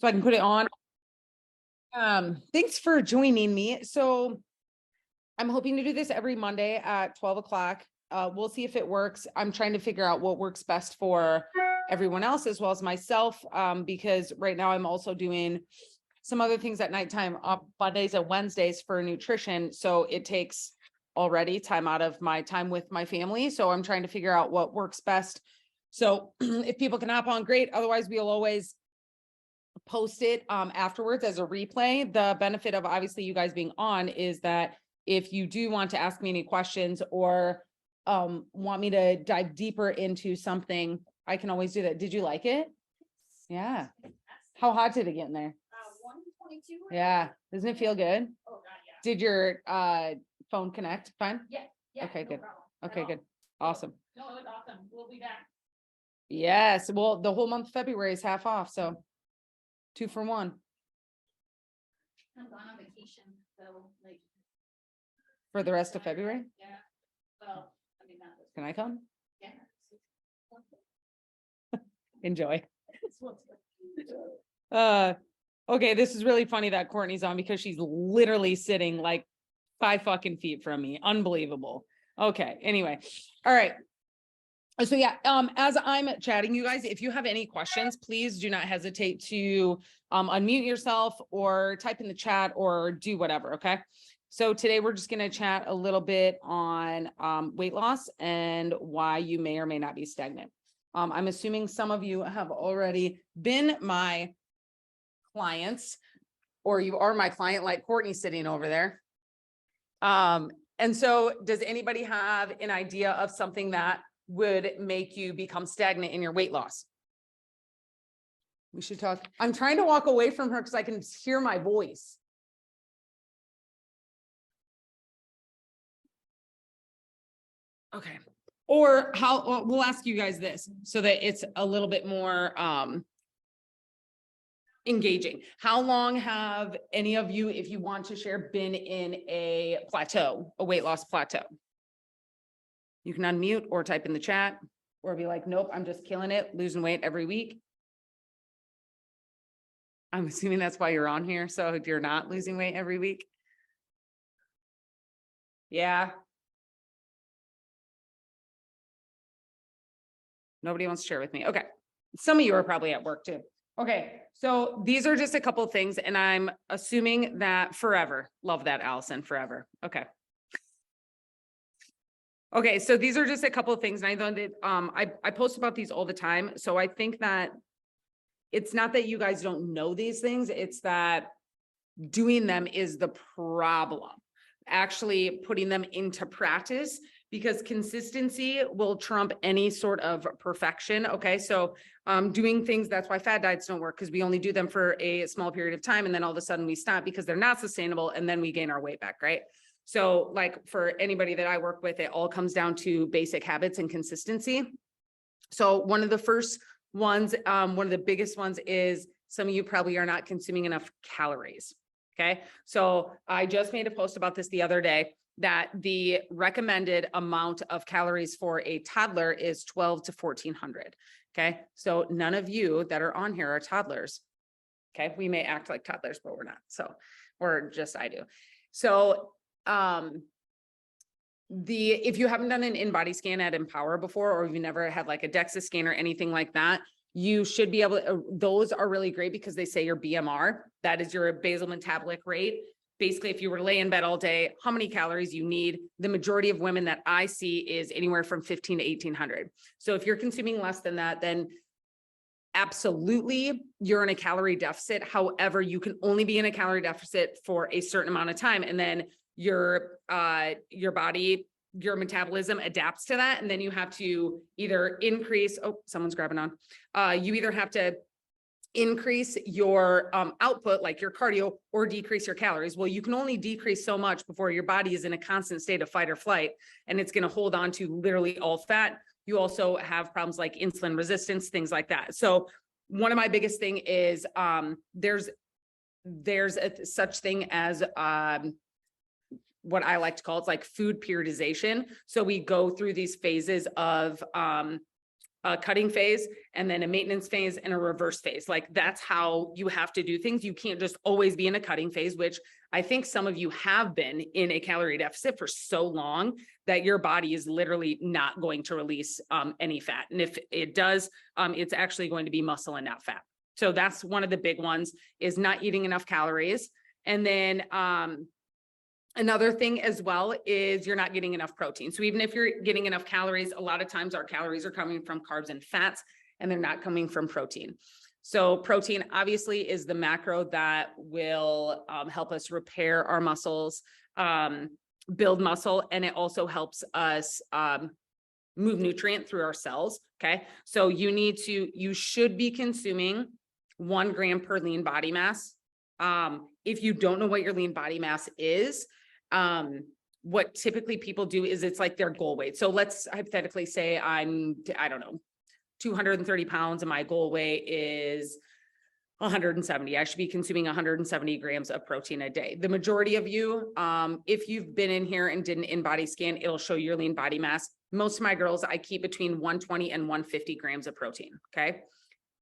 so I can put it on. Thanks for joining me. So I'm hoping to do this every Monday at 12 o'clock. We'll see if it works. I'm trying to figure out what works best for everyone else as well as myself, because right now I'm also doing some other things at nighttime on Mondays and Wednesdays for nutrition. So it takes already time out of my time with my family. So I'm trying to figure out what works best. So if people can hop on, great. Otherwise, we'll always post it afterwards as a replay. The benefit of obviously you guys being on is that if you do want to ask me any questions or want me to dive deeper into something, I can always do that. Did you like it? Yeah. How hot did it get in there? 122. Yeah. Doesn't it feel good? Oh God, yeah. Did your phone connect fine? Yeah. Okay, good. Okay, good. Awesome. No, it was awesome. We'll be back. Yes. Well, the whole month of February is half off. So 2 for 1. I'm going on vacation, so like for the rest of February. Yeah. Well, I mean, not this. Can I come? Yeah. Enjoy. Okay, this is really funny that Courtney's on because she's literally sitting like 5 fucking feet from me. Unbelievable. Okay, anyway. All right. So yeah, as I'm chatting, you guys, if you have any questions, please do not hesitate to unmute yourself or type in the chat or do whatever, okay? So today we're just going to chat a little bit on weight loss and why you may or may not be stagnant. I'm assuming some of you have already been my clients or you are my client like Courtney sitting over there. And so does anybody have an idea of something that would make you become stagnant in your weight loss? We should talk. I'm trying to walk away from her because I can hear my voice. Okay. Or how, we'll ask you guys this so that it's a little bit more engaging. How long have any of you, if you want to share, been in a plateau, a weight loss plateau? You can unmute or type in the chat or be like, nope, I'm just killing it, losing weight every week. I'm assuming that's why you're on here. So you're not losing weight every week. Yeah. Nobody wants to share with me. Okay. Some of you are probably at work too. Okay. So these are just a couple of things and I'm assuming that forever. Love that, Allison, forever. Okay. Okay, so these are just a couple of things, and I know that I post about these all the time. So I think that it's not that you guys don't know these things, it's that doing them is the problem. Actually putting them into practice, because consistency will trump any sort of perfection. Okay, so doing things, that's why fad diets don't work, because we only do them for a small period of time and then all of a sudden we stop because they're not sustainable and then we gain our weight back, right? So like for anybody that I work with, it all comes down to basic habits and consistency. So one of the first ones, one of the biggest ones is some of you probably are not consuming enough calories. Okay. So I just made a post about this the other day that the recommended amount of calories for a toddler is 12 to 1400. Okay. So none of you that are on here are toddlers. Okay. We may act like toddlers, but we're not. So, or just I do. So if you haven't done an in-body scan at Empower before, or you've never had like a DEXA scan or anything like that, you should be able to, those are really great because they say your BMR, that is your basal metabolic rate. Basically, if you were to lay in bed all day, how many calories you need. The majority of women that I see is anywhere from 15 to 1800. So if you're consuming less than that, then absolutely you're in a calorie deficit. However, you can only be in a calorie deficit for a certain amount of time. And then your body, your metabolism adapts to that. And then you have to either increase, oh, someone's grabbing on. You either have to increase your output, like your cardio, or decrease your calories. Well, you can only decrease so much before your body is in a constant state of fight or flight, and it's going to hold on to literally all fat. You also have problems like insulin resistance, things like that. So one of my biggest thing is there's such thing as what I like to call, it's like food periodization. So we go through these phases of a cutting phase, and then a maintenance phase and a reverse phase. Like that's how you have to do things. You can't just always be in a cutting phase, which I think some of you have been in a calorie deficit for so long that your body is literally not going to release any fat. And if it does, it's actually going to be muscle and not fat. So that's one of the big ones, is not eating enough calories. And then another thing as well is you're not getting enough protein. So even if you're getting enough calories, a lot of times our calories are coming from carbs and fats, and they're not coming from protein. So protein obviously is the macro that will help us repair our muscles, build muscle, and it also helps us move nutrient through our cells. Okay. So you should be consuming 1 gram per lean body mass. If you don't know what your lean body mass is, what typically people do is it's like their goal weight. So let's hypothetically say I don't know, 230 pounds and my goal weight is 170. I should be consuming 170 grams of protein a day. The majority of you, if you've been in here and did an in-body scan, it'll show your lean body mass. Most of my girls, I keep between 120 and 150 grams of protein. Okay.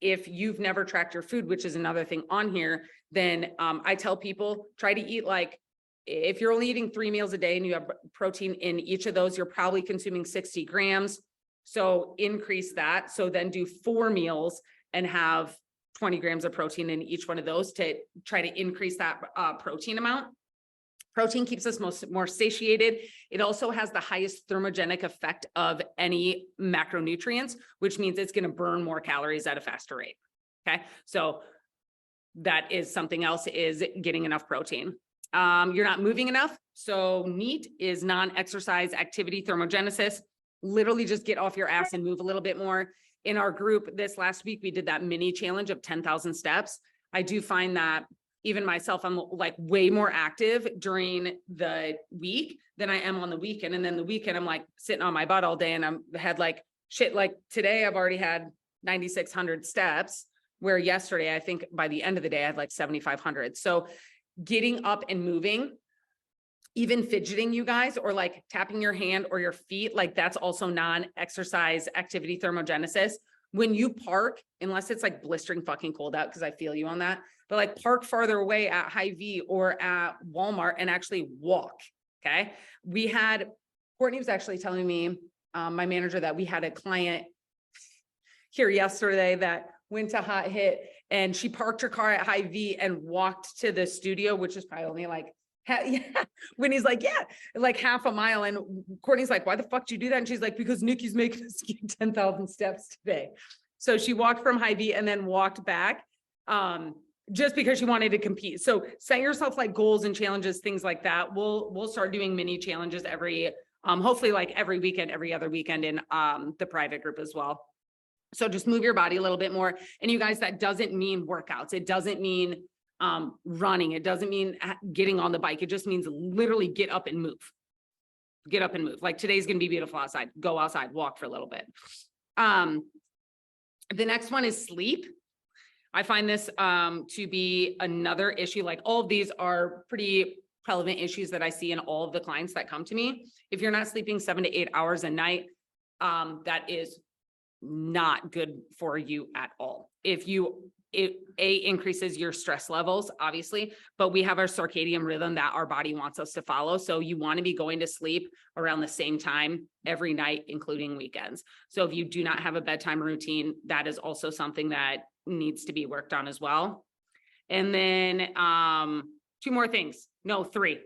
If you've never tracked your food, which is another thing on here, then I tell people try to eat, like, if you're only eating 3 meals a day and you have protein in each of those, you're probably consuming 60 grams. So increase that. So then do 4 meals and have 20 grams of protein in each one of those to try to increase that protein amount. Protein keeps us more satiated. It also has the highest thermogenic effect of any macronutrients, which means it's going to burn more calories at a faster rate. Okay. So that is something else, is getting enough protein. You're not moving enough. So NEAT is non-exercise activity thermogenesis. Literally just get off your ass and move a little bit more. In our group this last week, we did that mini challenge of 10,000 steps. I do find that even myself, I'm like way more active during the week than I am on the weekend. And then the weekend, I'm like sitting on my butt all day, and I'm had like shit. Like today, I've already had 9,600 steps, where yesterday, I think by the end of the day, I had like 7,500. So getting up and moving, even fidgeting, you guys, or like tapping your hand or your feet, like that's also non-exercise activity thermogenesis. When you park, unless it's like blistering fucking cold out, because I feel you on that, but like park farther away at Hy-Vee or at Walmart and actually walk. Okay. Courtney was actually telling me, my manager, that we had a client here yesterday that went to Hot Hit, and she parked her car at Hy-Vee and walked to the studio, which is probably only like, when he's like, yeah, like half a mile. And Courtney's like, why the fuck did you do that? And she's like, because Nikki's making us get 10,000 steps today. So she walked from Hy-Vee and then walked back, just because she wanted to compete. So set yourself like goals and challenges, things like that. We'll start doing mini challenges every, hopefully like every weekend, every other weekend in the private group as well. So just move your body a little bit more. And you guys, that doesn't mean workouts. It doesn't mean running. It doesn't mean getting on the bike. It just means literally get up and move. Get up and move. Like today's going to be beautiful outside. Go outside, walk for a little bit. The next one is sleep. I find this to be another issue. Like all of these are pretty relevant issues that I see in all of the clients that come to me. If you're not sleeping 7 to 8 hours a night, that is not good for you at all. It increases your stress levels, obviously, but we have our circadian rhythm that our body wants us to follow. So you want to be going to sleep around the same time every night, including weekends. So if you do not have a bedtime routine, that is also something that needs to be worked on as well. And then 2 more things. No, three.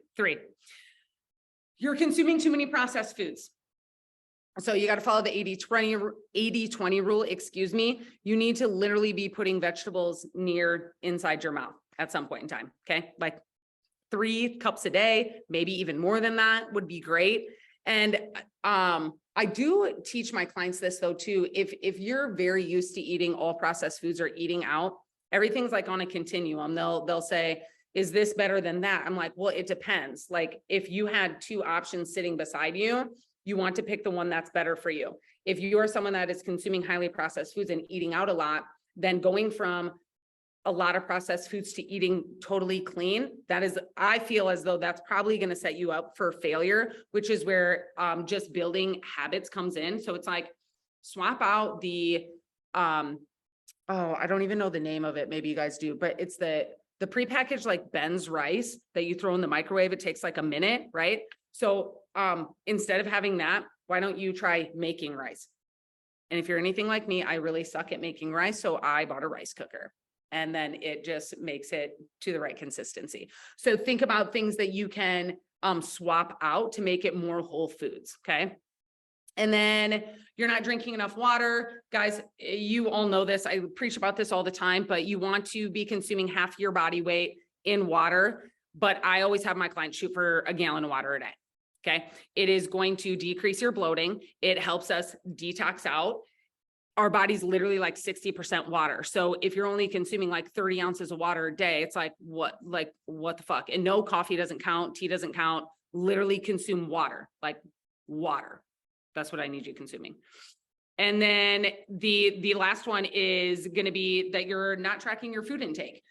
You're consuming too many processed foods. So you got to follow the 80-20 rule, excuse me. You need to literally be putting vegetables inside your mouth at some point in time. Okay. Like 3 cups a day, maybe even more than that would be great. And I do teach my clients this though, too. If you're very used to eating all processed foods or eating out, everything's like on a continuum. They'll say, is this better than that? I'm like, well, it depends. Like if you had 2 options sitting beside you, you want to pick the one that's better for you. If you are someone that is consuming highly processed foods and eating out a lot, then going from a lot of processed foods to eating totally clean, I feel as though that's probably going to set you up for failure, which is where just building habits comes in. So it's like, swap out the, oh, I don't even know the name of it. Maybe you guys do, but it's the prepackaged like Ben's rice that you throw in the microwave. It takes like a minute, right? So, instead of having that, why don't you try making rice? And if you're anything like me, I really suck at making rice. So I bought a rice cooker, and then it just makes it to the right consistency. So think about things that you can swap out to make it more whole foods. Okay. And then you're not drinking enough water. Guys, you all know this. I preach about this all the time, but you want to be consuming half your body weight in water. But I always have my clients shoot for a gallon of water a day. Okay. It is going to decrease your bloating. It helps us detox out. Our body's literally like 60% water. So if you're only consuming like 30 ounces of water a day, it's like, what the fuck? And no, coffee doesn't count. Tea doesn't count. Literally consume water, like water. That's what I need you consuming. And then the last one is going to be that you're not tracking your food intake.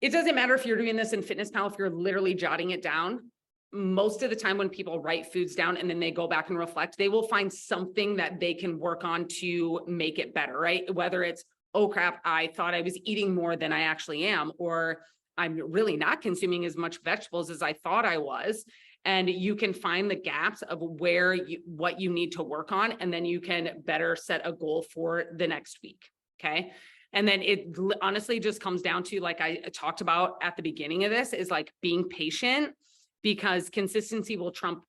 It doesn't matter if you're doing this in FitnessPal, if you're literally jotting it down. Most of the time when people write foods down and then they go back and reflect, they will find something that they can work on to make it better, right? Whether it's, oh crap, I thought I was eating more than I actually am, or I'm really not consuming as much vegetables as I thought I was. And you can find the gaps of what you need to work on, and then you can better set a goal for the next week. Okay. And then it honestly just comes down to, like I talked about at the beginning of this, is like being patient, because consistency will trump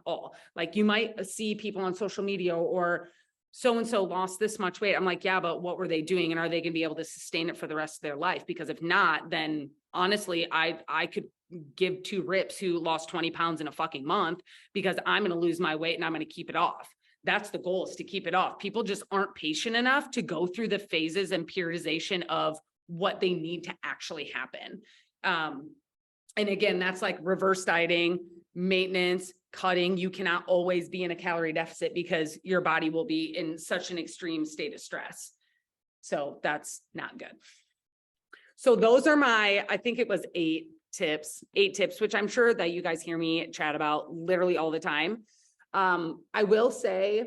all. Like you might see people on social media, or so-and-so lost this much weight. I'm like, yeah, but what were they doing? And are they going to be able to sustain it for the rest of their life? Because if not, then honestly, I could give two rips who lost 20 pounds in a fucking month, because I'm going to lose my weight and I'm going to keep it off. That's the goal, is to keep it off. People just aren't patient enough to go through the phases and periodization of what they need to actually happen. And again, that's like reverse dieting, maintenance, cutting. You cannot always be in a calorie deficit because your body will be in such an extreme state of stress. So that's not good. So those are my, I think it was 8 tips, which I'm sure that you guys hear me chat about literally all the time. I will say,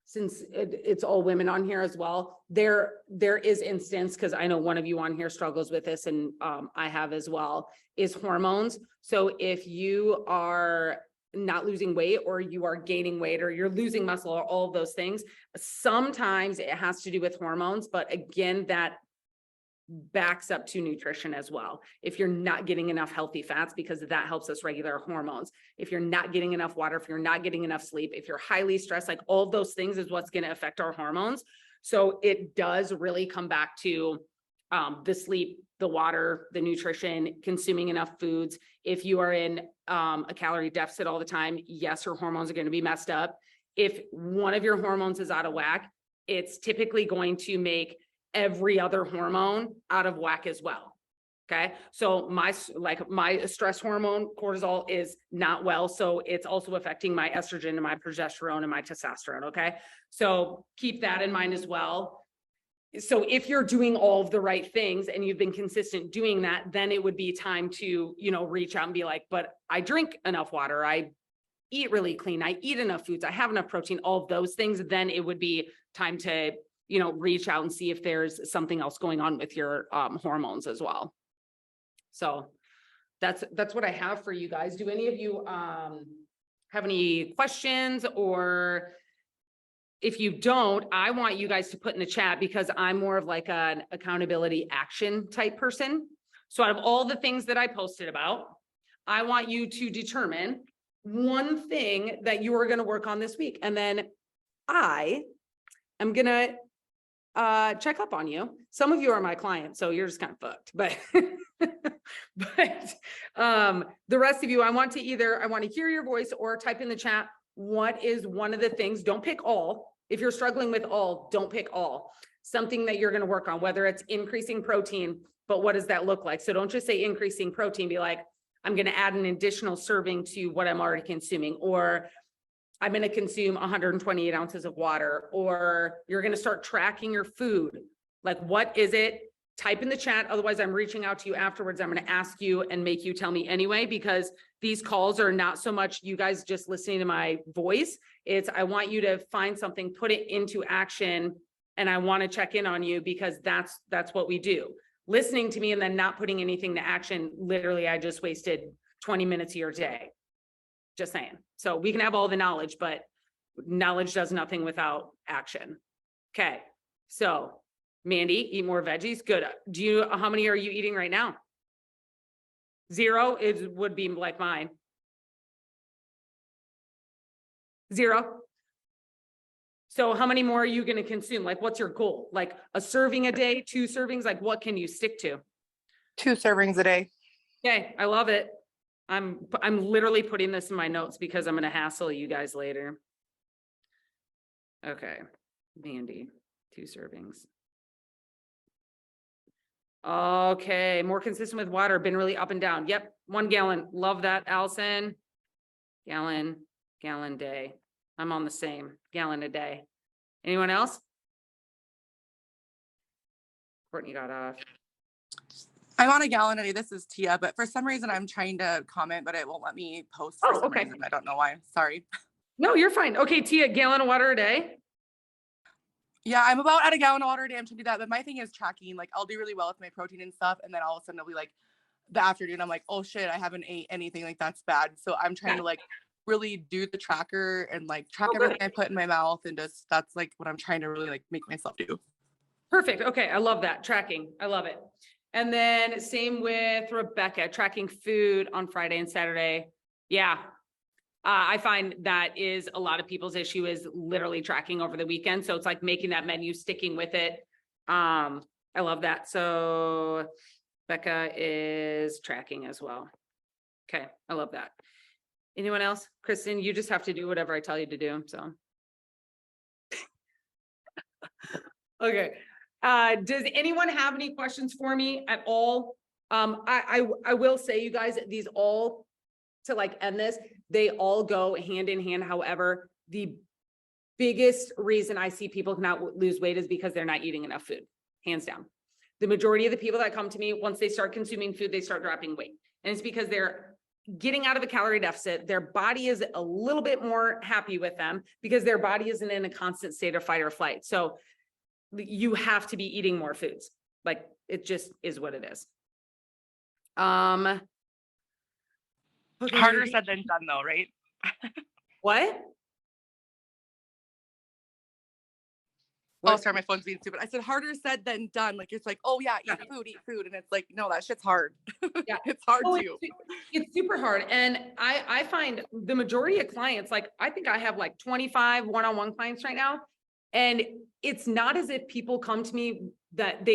since it's all women on here as well, there is instance, because I know one of you on here struggles with this, and I have as well, is hormones. So if you are not losing weight, or you are gaining weight, or you're losing muscle, or all of those things, sometimes it has to do with hormones. But again, that backs up to nutrition as well. If you're not getting enough healthy fats, because that helps us regulate our hormones. If you're not getting enough water, if you're not getting enough sleep, if you're highly stressed, like all of those things is what's going to affect our hormones. So it does really come back to the sleep, the water, the nutrition, consuming enough foods. If you are in a calorie deficit all the time, yes, your hormones are going to be messed up. If one of your hormones is out of whack, it's typically going to make every other hormone out of whack as well. Okay. So my stress hormone, cortisol, is not well. So it's also affecting my estrogen and my progesterone and my testosterone. Okay. So keep that in mind as well. So if you're doing all of the right things and you've been consistent doing that, then it would be time to, reach out and be like, but I drink enough water. I eat really clean. I eat enough foods. I have enough protein, all of those things. Then it would be time to, reach out and see if there's something else going on with your hormones as well. So that's what I have for you guys. Do any of you have any questions? Or if you don't, I want you guys to put in the chat, because I'm more of like an accountability action type person. So out of all the things that I posted about, I want you to determine one thing that you are going to work on this week. And then I am going to check up on you. Some of you are my clients, so you're just kind of fucked, but the rest of you, I want to hear your voice, or type in the chat, what is one of the things? Don't pick all. If you're struggling with all, don't pick all. Something that you're going to work on, whether it's increasing protein, but what does that look like? So don't just say increasing protein, be like, I'm going to add an additional serving to what I'm already consuming, or I'm going to consume 128 ounces of water, or you're going to start tracking your food. Like, what is it type in the chat. Otherwise, I'm reaching out to you afterwards. I'm going to ask you and make you tell me anyway, because these calls are not so much you guys just listening to my voice. It's, I want you to find something, put it into action. And I want to check in on you, because that's what we do. Listening to me and then not putting anything to action. Literally, I just wasted 20 minutes of your day. Just saying. So we can have all the knowledge, but knowledge does nothing without action. Okay. So Mandy, eat more veggies. Good. How many are you eating right now? 0 would be like mine. 0. So how many more are you going to consume? Like, what's your goal? Like a serving a day, 2 servings? Like, what can you stick to? 2 servings a day. Okay. I love it. I'm literally putting this in my notes because I'm going to hassle you guys later. Okay. Mandy, 2 servings. Okay. More consistent with water. Been really up and down. Yep. 1 gallon. Love that, Allison. Gallon day. I'm on the same gallon a day. Anyone else? Courtney got off. I'm on a gallon a day. This is Tia, but for some reason I'm trying to comment, but it won't let me post for some reason. I don't know why. Sorry. No, you're fine. Okay, Tia, gallon of water a day. Yeah, I'm about at a gallon of water a day. I'm trying to do that, but my thing is tracking. Like, I'll do really well with my protein and stuff, and then all of a sudden it'll be like the afternoon. I'm like, oh shit, I haven't ate anything. Like, that's bad. So I'm trying to like really do the tracker and like track everything I put in my mouth, and just that's like what I'm trying to really like make myself do. Perfect. Okay, I love that tracking. I love it. And then same with Rebecca, tracking food on Friday and Saturday. Yeah. I find that is a lot of people's issue, is literally tracking over the weekend. So it's like making that menu, sticking with it. I love that. So Becca is tracking as well. Okay. I love that. Anyone else? Kristen, you just have to do whatever I tell you to do. So. Okay. Does anyone have any questions for me at all? I will say, you guys, these all, to like end this, they all go hand in hand. However, the biggest reason I see people cannot lose weight is because they're not eating enough food, hands down. The majority of the people that come to me, once they start consuming food, they start dropping weight. And it's because they're getting out of a calorie deficit. Their body is a little bit more happy with them because their body isn't in a constant state of fight or flight. So you have to be eating more foods. Like, it just is what it is. Okay. Harder said than done though, right? What? Oh, sorry, my phone's being stupid. I said harder said than done. Like, it's like, oh yeah, eat food. And it's like, no, that shit's hard. Yeah. It's hard too. It's super hard. And I find the majority of clients, like, I think I have like 25 one-on-one clients right now. And it's not as if people come to me that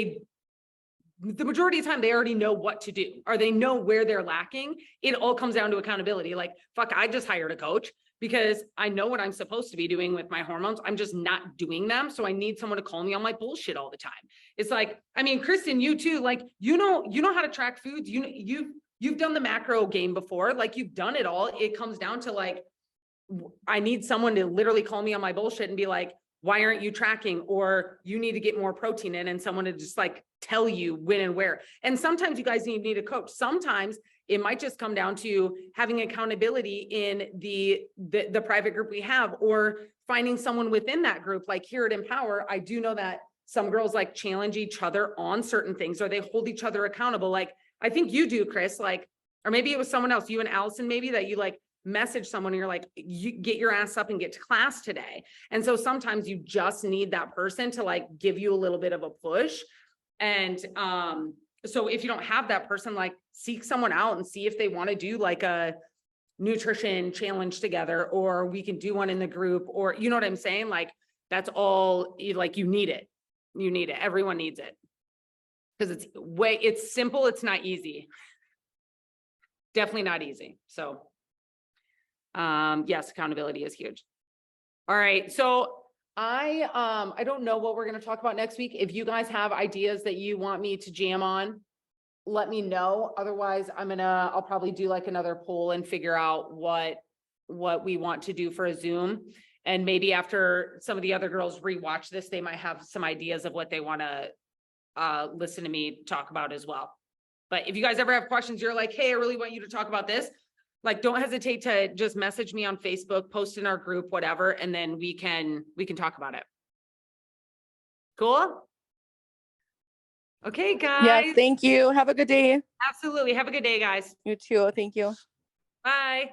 the majority of the time they already know what to do, or they know where they're lacking. It all comes down to accountability. Like, fuck, I just hired a coach because I know what I'm supposed to be doing with my hormones. I'm just not doing them. So I need someone to call me on my bullshit all the time. It's like, I mean, Kristen, you too, like, you know how to track foods. You've done the macro game before. Like, you've done it all. It comes down to like, I need someone to literally call me on my bullshit and be like, why aren't you tracking? Or you need to get more protein in, and someone to just like tell you when and where. And sometimes you guys need a coach. Sometimes it might just come down to having accountability in the private group we have, or finding someone within that group. Like here at Empower, I do know that some girls like challenge each other on certain things, or they hold each other accountable. Like I think you do, Chris, like, or maybe it was someone else, you and Allison, maybe, that you like message someone and you're like, you get your ass up and get to class today. And so sometimes you just need that person to like give you a little bit of a push. And so if you don't have that person, like seek someone out and see if they want to do like a nutrition challenge together, or we can do one in the group, or you know what I'm saying? Like that's all, like you need it. You need it. Everyone needs it. Because it's simple. It's not easy. Definitely not easy. So yes, accountability is huge. All right. So I don't know what we're going to talk about next week. If you guys have ideas that you want me to jam on, let me know. Otherwise, I'll probably do like another poll and figure out what we want to do for a Zoom. And maybe after some of the other girls rewatch this, they might have some ideas of what they want to listen to me talk about as well. But if you guys ever have questions, you're like, hey, I really want you to talk about this. Like, don't hesitate to just message me on Facebook, post in our group, whatever, and then we can talk about it. Cool? Okay, guys. Yes, thank you. Have a good day. Absolutely. Have a good day, guys. You too. Thank you. Bye.